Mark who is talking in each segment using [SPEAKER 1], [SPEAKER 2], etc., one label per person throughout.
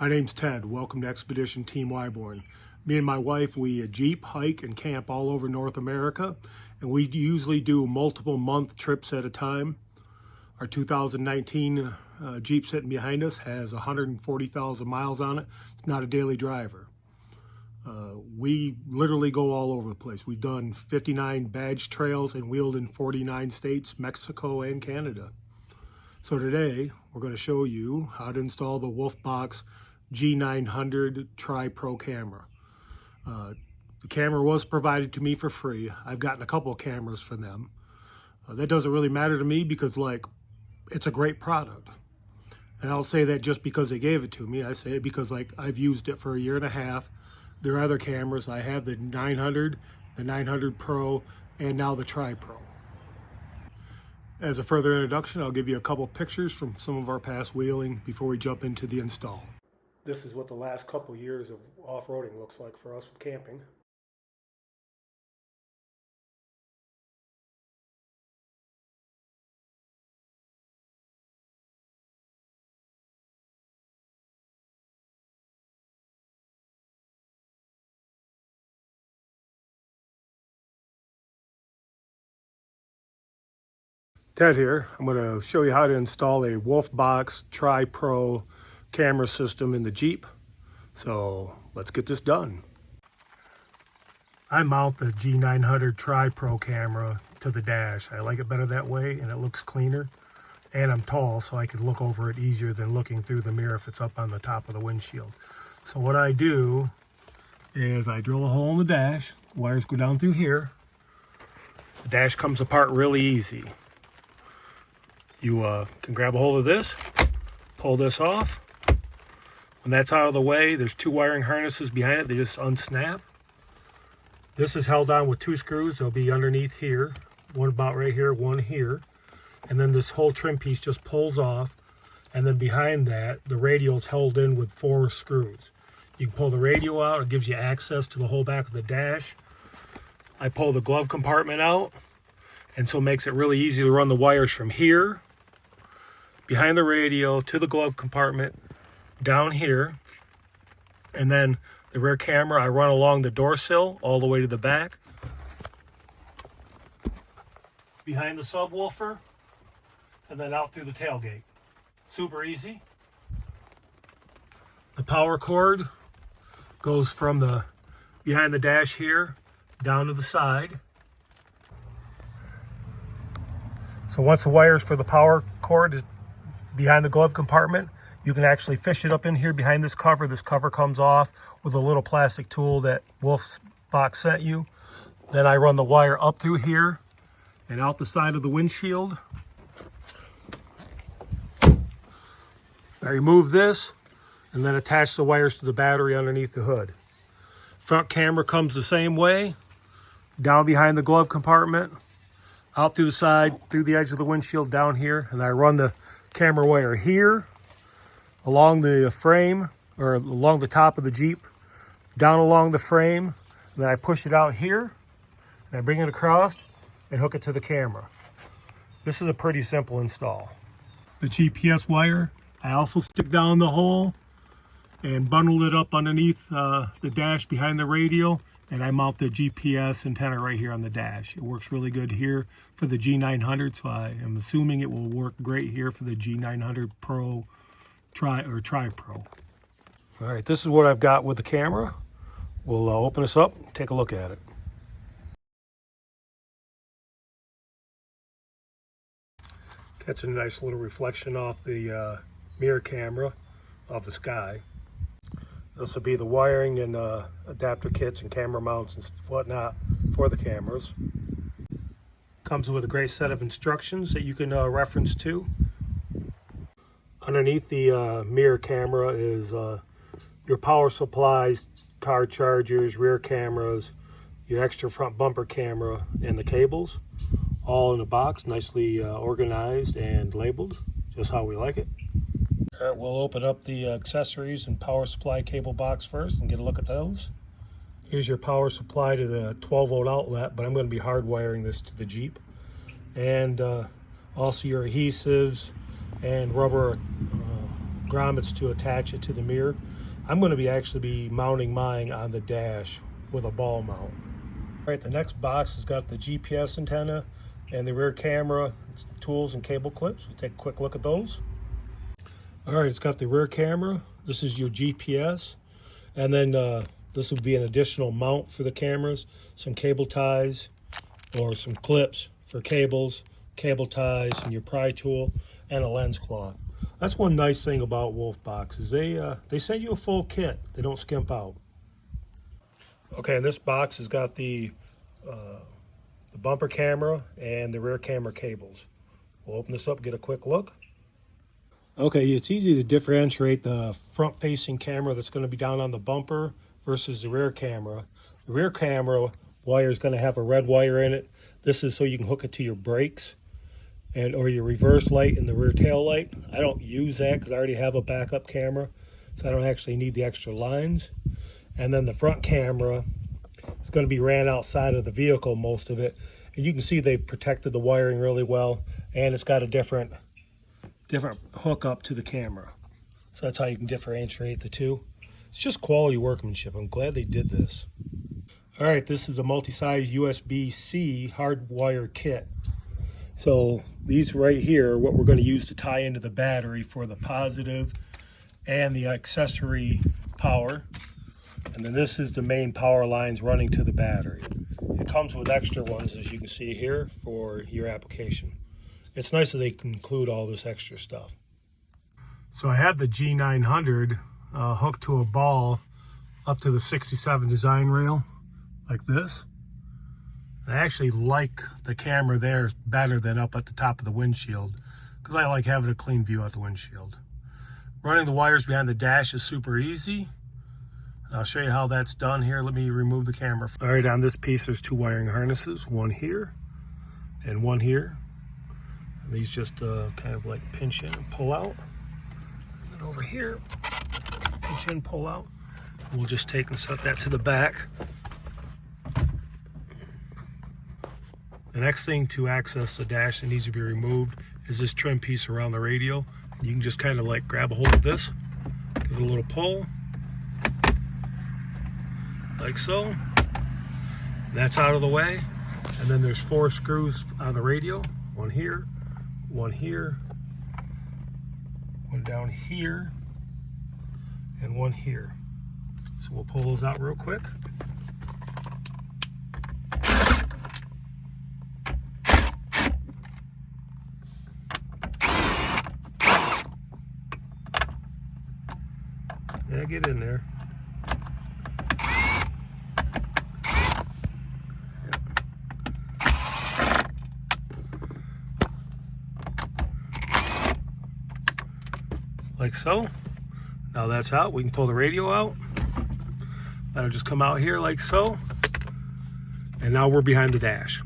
[SPEAKER 1] My name's Ted. Welcome to Expedition Team Wyborn. Me and my wife, we Jeep, hike, and camp all over North America, and we usually do multiple month trips at a time. Our 2019 Jeep sitting behind us has 140,000 miles on it. It's not a daily driver. We literally go all over the place. We've done 59 badge trails and wheeled in 49 states, Mexico, and Canada. So today, we're going to show you how to install the Wolfbox G900 Tripro camera. The camera was provided to me for free. I've gotten a couple of cameras from them. That doesn't really matter to me because, it's a great product. And I'll say that just because they gave it to me. I say it because, I've used it for a year and a half. There are other cameras. I have the 900, the 900 Pro, and now the Tripro. As a further introduction, I'll give you a couple pictures from some of our past wheeling before we jump into the install. This is what the last couple years of off-roading looks like for us with camping. Ted here. I'm going to show you how to install a Wolfbox Tripro camera system in the Jeep. So let's get this done. I mount the G900 Tripro camera to the dash. I like it better that way and it looks cleaner. And I'm tall so I can look over it easier than looking through the mirror if it's up on the top of the windshield. So what I do is I drill a hole in the dash. Wires go down through here. The dash comes apart really easy. You can grab a hold of this, pull this off. When that's out of the way, there's two wiring harnesses behind it. They just unsnap. This is held on with two screws. They'll be underneath here. One about right here, one here. And then this whole trim piece just pulls off. And then behind that, the radio is held in with four screws. You can pull the radio out. It gives you access to the whole back of the dash. I pull the glove compartment out. And so it makes it really easy to run the wires from here, behind the radio, to the glove compartment, down here. And then the rear camera, I run along the door sill all the way to the back, behind the subwoofer, and then out through the tailgate. Super easy. The power cord goes from the behind the dash here down to the side. So once the wires for the power cord is behind the glove compartment, you can actually fish it up in here behind this cover. This cover comes off with a little plastic tool that Wolfbox sent you. Then I run the wire up through here and out the side of the windshield. I remove this and then attach the wires to the battery underneath the hood. Front camera comes the same way, down behind the glove compartment, out through the side, through the edge of the windshield down here, and I run the camera wire here, along the frame, or along the top of the Jeep, down along the frame, and then I push it out here, and I bring it across and hook it to the camera. This is a pretty simple install. The GPS wire, I also stick down the hole and bundle it up underneath the dash behind the radio, and I mount the GPS antenna right here on the dash. It works really good here for the G900, so I am assuming it will work great here for the G900 Pro Tripro. All right, this is what I've got with the camera. We'll open this up and take a look at it. Catch a nice little reflection off the mirror camera of the sky. This will be the wiring and adapter kits and camera mounts and whatnot for the cameras. Comes with a great set of instructions that you can reference to. Underneath the mirror camera is your power supplies, car chargers, rear cameras, your extra front bumper camera, and the cables. All in a box, nicely organized and labeled, just how we like it. All right, we'll open up the accessories and power supply cable box first and get a look at those. Here's your power supply to the 12-volt outlet, but I'm going to be hardwiring this to the Jeep. And also your adhesives and rubber grommets to attach it to the mirror. I'm going to be actually mounting mine on the dash with a ball mount. All right, the next box has got the GPS antenna and the rear camera, tools and cable clips. We'll take a quick look at those. All right, it's got the rear camera. This is your GPS. And then this would be an additional mount for the cameras, some cable ties or some clips for cables, cable ties, and your pry tool, and a lens cloth. That's one nice thing about Wolfbox is they send you a full kit. They don't skimp out. Okay, and this box has got the bumper camera and the rear camera cables. We'll open this up, get a quick look. Okay, it's easy to differentiate the front-facing camera that's going to be down on the bumper versus the rear camera. The rear camera wire is going to have a red wire in it. This is so you can hook it to your brakes and or your reverse light and the rear tail light. I don't use that because I already have a backup camera, so I don't actually need the extra lines. And then the front camera is going to be ran outside of the vehicle, most of it. And you can see they've protected the wiring really well, and it's got a different hookup to the camera. So that's how you can differentiate the two. It's just quality workmanship. I'm glad they did this. All right, this is a multi-size USB-C hardwire kit. So these right here are what we're going to use to tie into the battery for the positive and the accessory power. And then this is the main power lines running to the battery. It comes with extra ones, as you can see here, for your application. It's nice that they can include all this extra stuff. So I have the G900 hooked to a ball up to the 67 design rail, like this. And I actually like the camera there better than up at the top of the windshield, because I like having a clean view out the windshield. Running the wires behind the dash is super easy. I'll show you how that's done here. Let me remove the camera. All right, on this piece, there's two wiring harnesses, one here and one here. And these just kind of like pinch in and pull out. And then over here, pinch in, pull out. We'll just take and set that to the back. The next thing to access the dash that needs to be removed is this trim piece around the radio. You can just kind of like grab a hold of this, give it a little pull, like so. And that's out of the way. And then there's 4 screws on the radio. One here, one down here, and one here. So we'll pull those out real quick. Yeah, get in there. Like so. Now that's out. We can pull the radio out. That'll just come out here like so. And now we're behind the dash.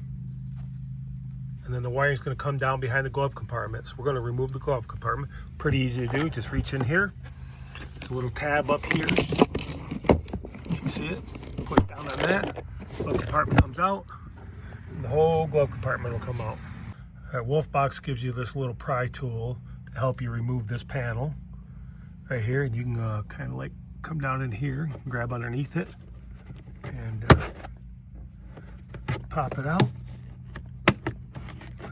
[SPEAKER 1] And then the wiring's going to come down behind the glove compartment. So we're going to remove the glove compartment. Pretty easy to do. Just reach in here. There's a little tab up here. You can see it. Put it down on that. Glove compartment comes out. And the whole glove compartment will come out. All right, Wolfbox gives you this little pry tool to help you remove this panel right here. And you can kind of like come down in here, grab underneath it, and pop it out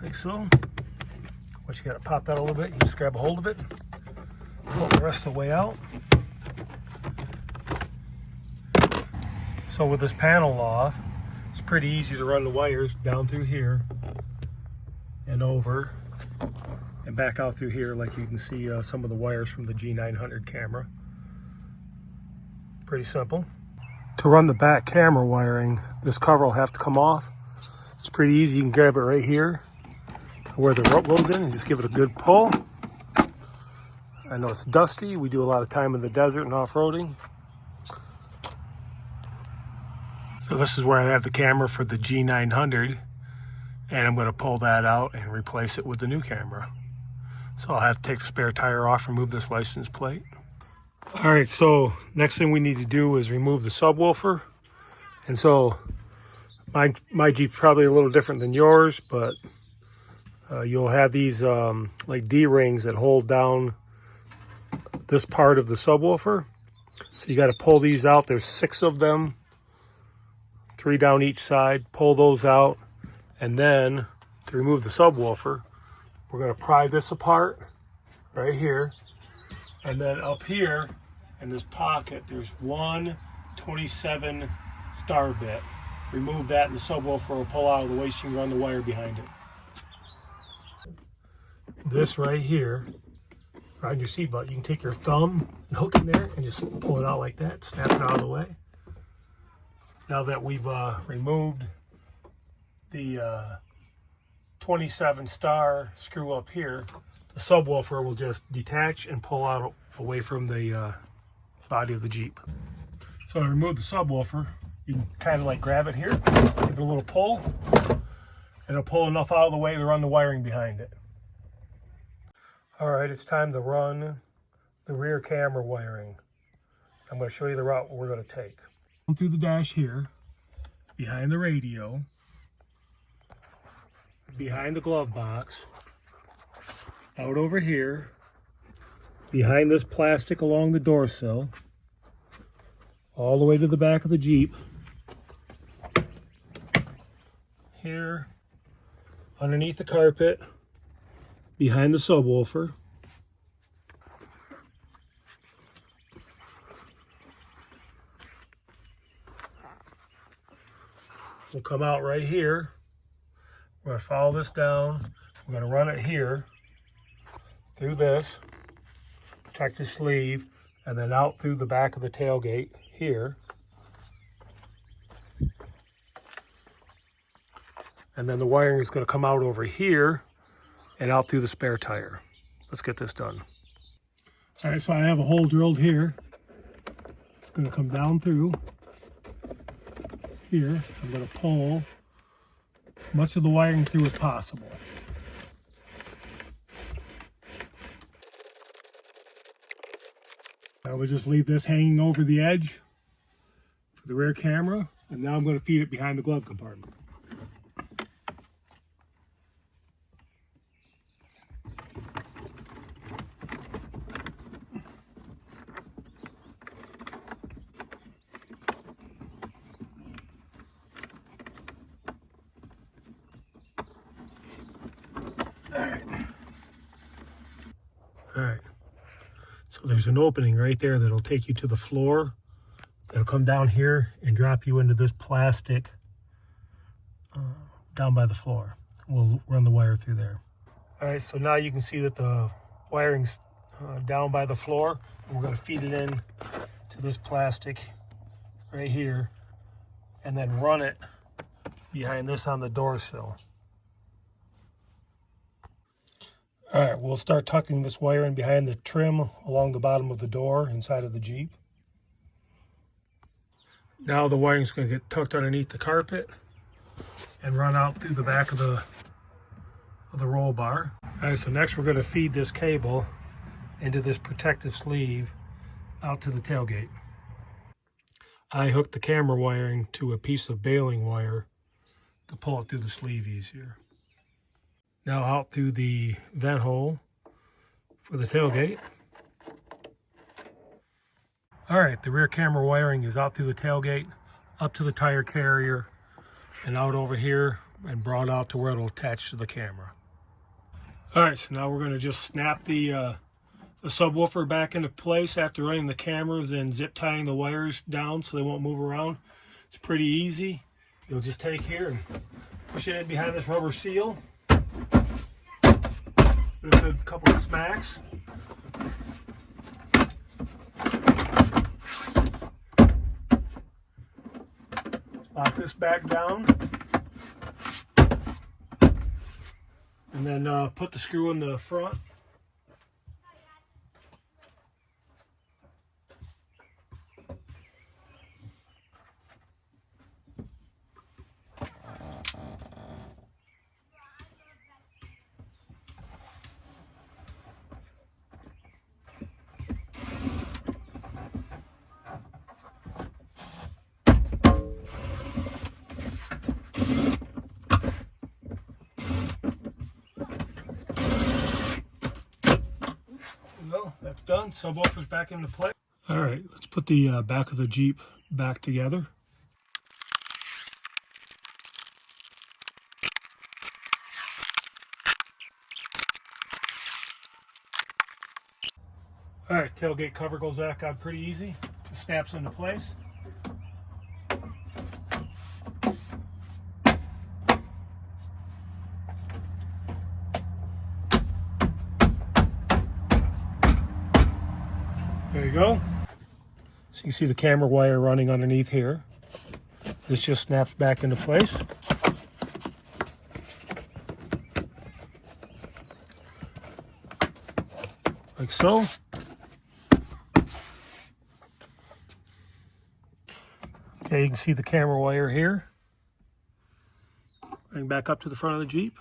[SPEAKER 1] like so. Once you got to pop that a little bit, you just grab a hold of it, pull the rest of the way out. So with this panel off, it's pretty easy to run the wires down through here and over and back out through here, like you can see some of the wires from the G900 camera. Pretty simple. To run the back camera wiring, this cover will have to come off. It's pretty easy. You can grab it right here where the rope goes in and just give it a good pull. I know it's dusty. We do a lot of time in the desert and off-roading. So this is where I have the camera for the G900, and I'm going to pull that out and replace it with the new camera. So I'll have to take the spare tire off, remove this license plate. All right, so next thing we need to do is remove the subwoofer. And so my Jeep's probably a little different than yours, but you'll have these like D-rings that hold down this part of the subwoofer. So you got to pull these out. There's 6 of them, 3 down each side. Pull those out, and then to remove the subwoofer, we're going to pry this apart right here, and then up here in this pocket there's one 27 star bit. Remove that and the subwoofer will pull out of the way so you can run the wire behind it. This right here, around your seat belt, you can take your thumb and hook in there and just pull it out like that, snap it out of the way. Now that we've removed the 27 star screw up here, the subwoofer will just detach and pull out away from the body of the Jeep. So to remove the subwoofer, you can kind of like grab it here, give it a little pull, and it'll pull enough out of the way to run the wiring behind it. All right, it's time to run the rear camera wiring. I'm going to show you the route we're going to take. Through the dash here, behind the radio, behind the glove box, out over here, behind this plastic along the door sill, all the way to the back of the Jeep, here, underneath the carpet, behind the subwoofer, we'll come out right here. We're going to follow this down. We're going to run it here, through this, protect the sleeve, and then out through the back of the tailgate here. And then the wiring is going to come out over here and out through the spare tire. Let's get this done. All right, so I have a hole drilled here. It's going to come down through here. I'm going to pull as much of the wiring through as possible. I will just leave this hanging over the edge for the rear camera, and now I'm going to feed it behind the glove compartment. All right, so there's an opening right there that'll take you to the floor. It'll come down here and drop you into this plastic down by the floor. We'll run the wire through there. All right, so now you can see that the wiring's down by the floor. And we're going to feed it in to this plastic right here and then run it behind this on the door sill. All right, we'll start tucking this wire in behind the trim along the bottom of the door inside of the Jeep. Now the wiring's going to get tucked underneath the carpet and run out through the back of the roll bar. All right, so next we're going to feed this cable into this protective sleeve out to the tailgate. I hooked the camera wiring to a piece of baling wire to pull it through the sleeve easier. Now out through the vent hole for the tailgate. All right, the rear camera wiring is out through the tailgate, up to the tire carrier, and out over here and brought out to where it'll attach to the camera. All right, so now we're going to just snap the subwoofer back into place after running the cameras and zip tying the wires down so they won't move around. It's pretty easy. You'll just take here and push it in behind this rubber seal. Give it a couple of smacks. Lock this back down. And then put the screw in the front. that's done. Subwoofer's back into place. All right, let's put the back of the Jeep back together. All right, tailgate cover goes back on pretty easy. Just snaps into place. There you go. So you can see the camera wire running underneath here. This just snaps back into place. Like so. Okay, you can see the camera wire here. Running back up to the front of the Jeep.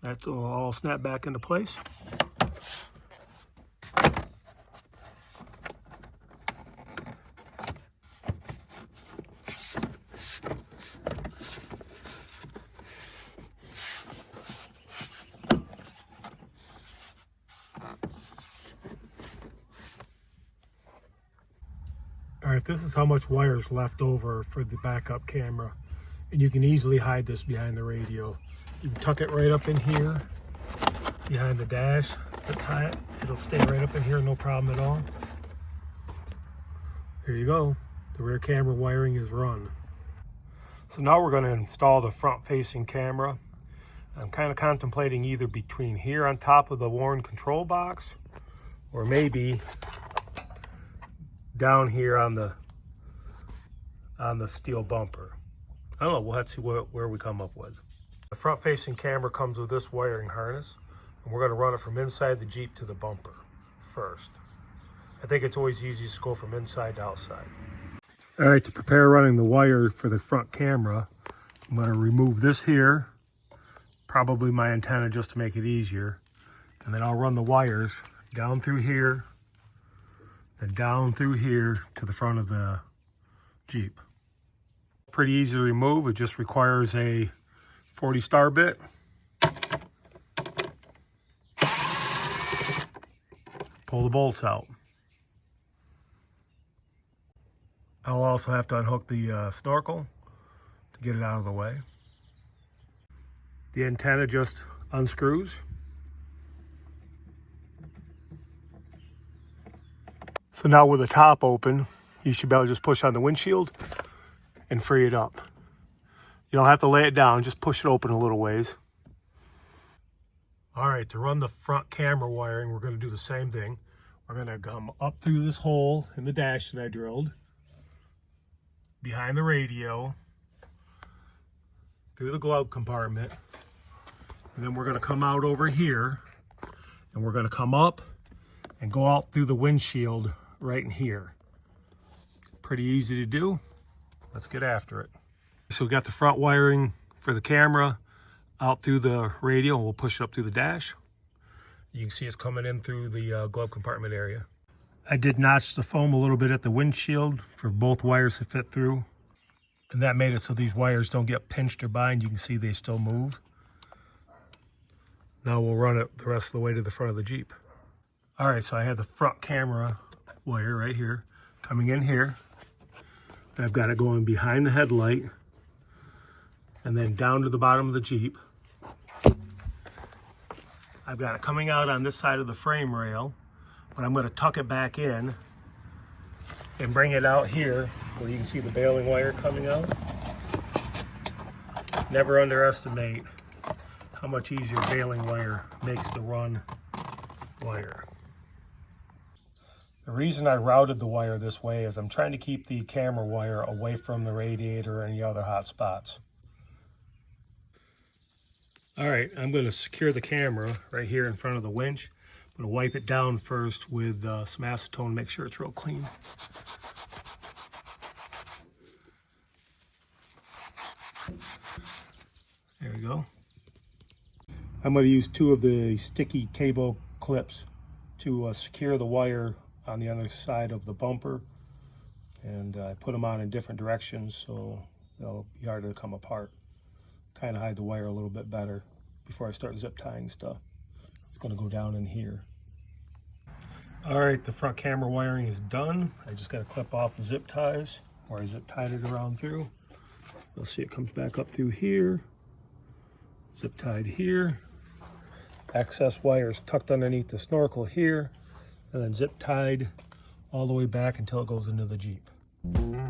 [SPEAKER 1] That's all snap back into place. All right, this is how much wire is left over for the backup camera. And you can easily hide this behind the radio. You can tuck it right up in here, behind the dash, tie it. It'll stay right up in here, no problem at all. There you go. The rear camera wiring is run. So now we're going to install the front-facing camera. I'm kind of contemplating either between here on top of the worn control box, or maybe down here on the steel bumper. I don't know, we'll have to see where we come up with. The front-facing camera comes with this wiring harness, and we're going to run it from inside the Jeep to the bumper first. I think it's always easiest to go from inside to outside. All right, to prepare running the wire for the front camera, I'm going to remove this here, probably my antenna just to make it easier, and then I'll run the wires down through here, then down through here to the front of the Jeep. Pretty easy to remove. It just requires a 40 star bit. Pull the bolts out. I'll also have to unhook the snorkel to get it out of the way. The antenna just unscrews. So now with the top open, you should be able to just push on the windshield and free it up. You don't have to lay it down, just push it open a little ways. All right, to run the front camera wiring, we're going to do the same thing. We're going to come up through this hole in the dash that I drilled, behind the radio, through the glove compartment, and then we're going to come out over here, and we're going to come up and go out through the windshield right in here. Pretty easy to do. Let's get after it. So we got the front wiring for the camera out through the radio, and we'll push it up through the dash. You can see it's coming in through the glove compartment area. I did notch the foam a little bit at the windshield for both wires to fit through, and that made it so these wires don't get pinched or bind. You can see they still move. Now we'll run it the rest of the way to the front of the Jeep. All right, so I have the front camera wire right here coming in here. And I've got it going behind the headlight and then down to the bottom of the Jeep. I've got it coming out on this side of the frame rail, but I'm going to tuck it back in and bring it out here where you can see the baling wire coming out. Never underestimate how much easier baling wire makes the run wire. The reason I routed the wire this way is I'm trying to keep the camera wire away from the radiator or any other hot spots. All right, I'm going to secure the camera right here in front of the winch. I'm going to wipe it down first with some acetone, make sure it's real clean. There we go. I'm going to use 2 of the sticky cable clips to secure the wire on the other side of the bumper, and I put them on in different directions so they'll be harder to come apart. Kind of hide the wire a little bit better before I start zip tying stuff. It's going to go down in here. All right, the front camera wiring is done. I just got to clip off the zip ties, or I zip tied it around through. You'll see it comes back up through here, zip tied here. Access wires tucked underneath the snorkel here, and then zip tied all the way back until it goes into the Jeep.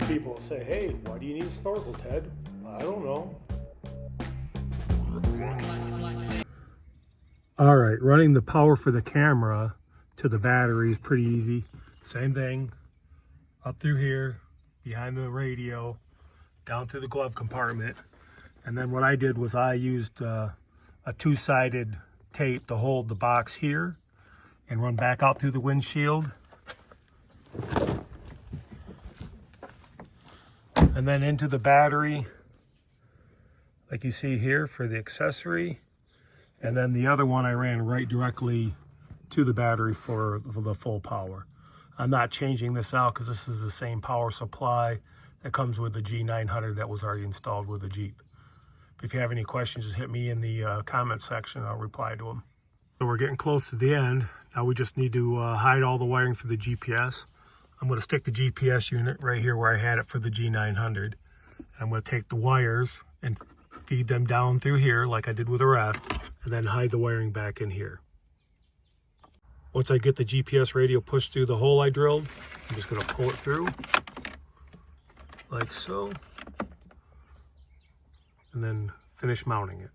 [SPEAKER 1] People say, hey, why do you need a snorkel, Ted? I don't know. All right, running the power for the camera to the battery is pretty easy. Same thing, up through here, behind the radio, down through the glove compartment. And then what I did was I used a two-sided tape to hold the box here and run back out through the windshield. And then into the battery, like you see here for the accessory. And then the other one I ran right directly to the battery for the full power. I'm not changing this out because this is the same power supply that comes with the G900 that was already installed with the Jeep. If you have any questions, just hit me in the comment section. I'll reply to them. So we're getting close to the end. Now we just need to hide all the wiring for the GPS. I'm going to stick the GPS unit right here where I had it for the G900. I'm going to take the wires and feed them down through here like I did with the rest, and then hide the wiring back in here. Once I get the GPS radio pushed through the hole I drilled, I'm just going to pull it through like so, and then finish mounting it.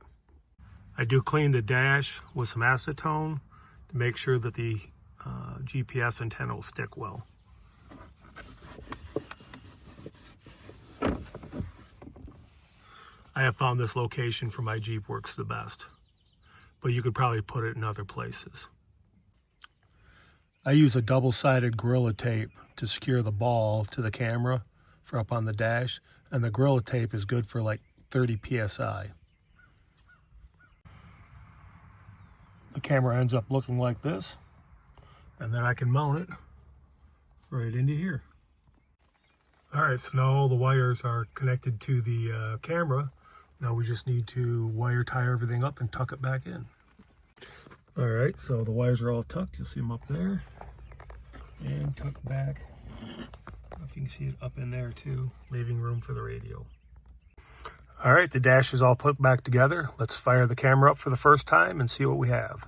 [SPEAKER 1] I do clean the dash with some acetone to make sure that the GPS antenna will stick well. I have found this location for my Jeep works the best, but you could probably put it in other places. I use a double-sided Gorilla Tape to secure the ball to the camera for up on the dash, and the Gorilla Tape is good for like 30 PSI. The camera ends up looking like this, and then I can mount it right into here. All right, so now all the wires are connected to the camera. Now we just need to wire tie everything up and tuck it back in. All right, so the wires are all tucked. You'll see them up there and tucked back. I don't know if you can see it up in there too, leaving room for the radio. All right, the dash is all put back together. Let's fire the camera up for the first time and see what we have.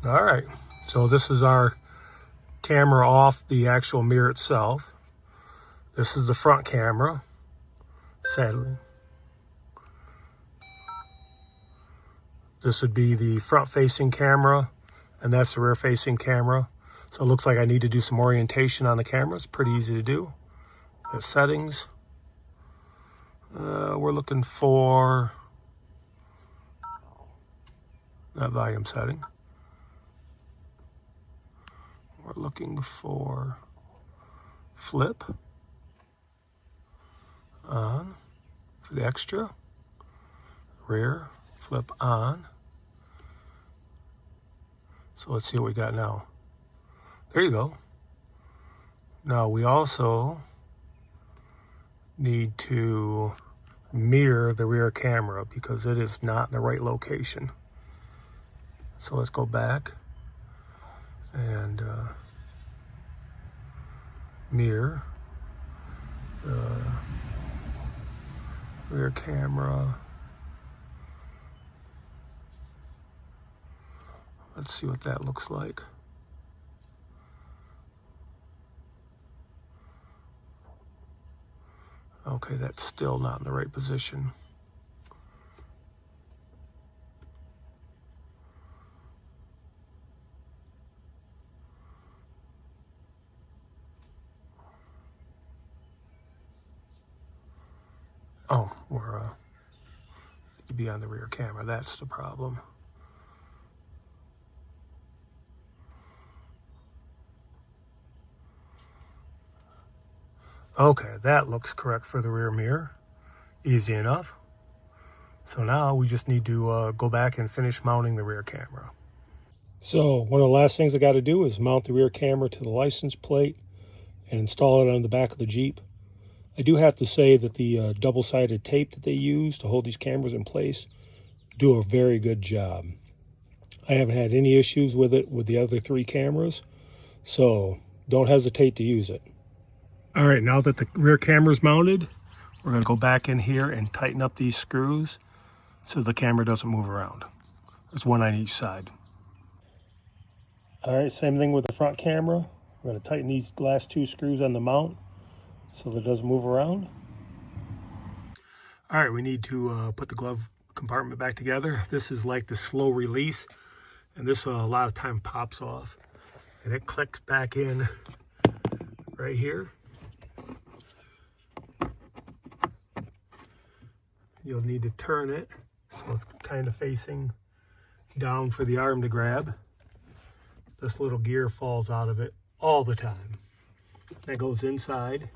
[SPEAKER 1] All right, so this is our camera off the actual mirror itself. This is the front camera, sadly. This would be the front-facing camera, and that's the rear-facing camera. So it looks like I need to do some orientation on the camera. It's pretty easy to do. The settings. We're looking for that volume setting. We're looking for flip on for the extra, rear, flip on. So let's see what we got now. There you go. Now we also need to mirror the rear camera because it is not in the right location. So let's go back and mirror the rear camera. Let's see what that looks like. Okay, that's still not in the right position. Oh, we're to be on the rear camera. That's the problem. Okay, that looks correct for the rear mirror. Easy enough. So now we just need to go back and finish mounting the rear camera. So one of the last things I got to do is mount the rear camera to the license plate and install it on the back of the Jeep. I do have to say that the double-sided tape that they use to hold these cameras in place do a very good job. I haven't had any issues with it with the other 3 cameras, so don't hesitate to use it. All right, now that the rear camera is mounted, we're going to go back in here and tighten up these screws so the camera doesn't move around. There's one on each side. All right, same thing with the front camera. We're going to tighten these last 2 screws on the mount so that it doesn't move around. All right, we need to put the glove compartment back together. This is like the slow release, and this a lot of time pops off, and it clicks back in right here. You'll need to turn it so it's kind of facing down for the arm to grab. This little gear falls out of it all the time. That goes inside.